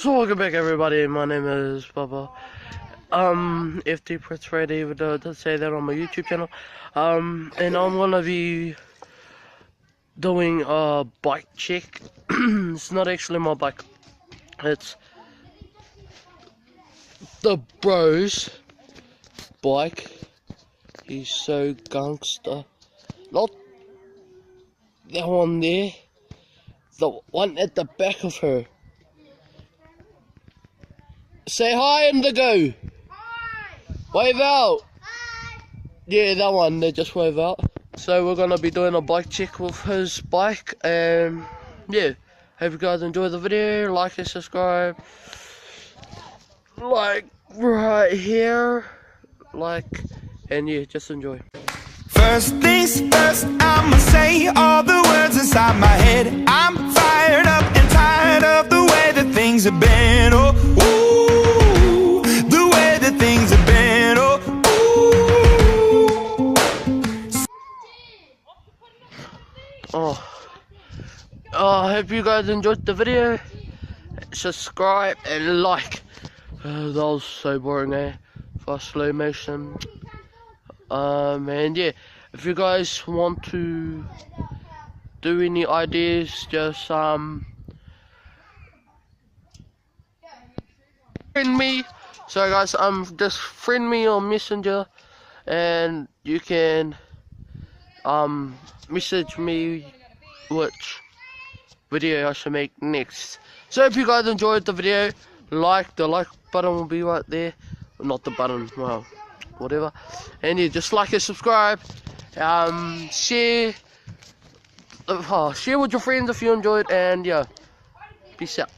So welcome back everybody, my name is Bubba. FT Prince Ready, even though it does say that on my YouTube channel. And I'm gonna be doing a bike check. It's not actually my bike, it's the bro's bike. He's so gangster. Not that one there, the one at the back of her. Say hi, Indigo. Hi. Wave out. Hi. Yeah, that one. They just wave out. So we're gonna be doing a bike check with his bike, and yeah, hope you guys enjoy the video. Like and subscribe. Like right here. Like, and yeah, just enjoy. First things first, I'ma say all the words inside my head. I'm fired up and tired of the way that things have been. Oh, ooh, the way that things have been. Oh, ooh. I hope you guys enjoyed the video. Subscribe and like. That was so boring, eh? For slow motion. And yeah, if you guys want to do any ideas, just friend me. So guys, just friend me on Messenger, and you can message me which video I should make next. So if you guys enjoyed the video, the like button will be right there. Not the button, well, whatever. And yeah, just like and subscribe. Share with your friends if you enjoyed, and yeah, peace out.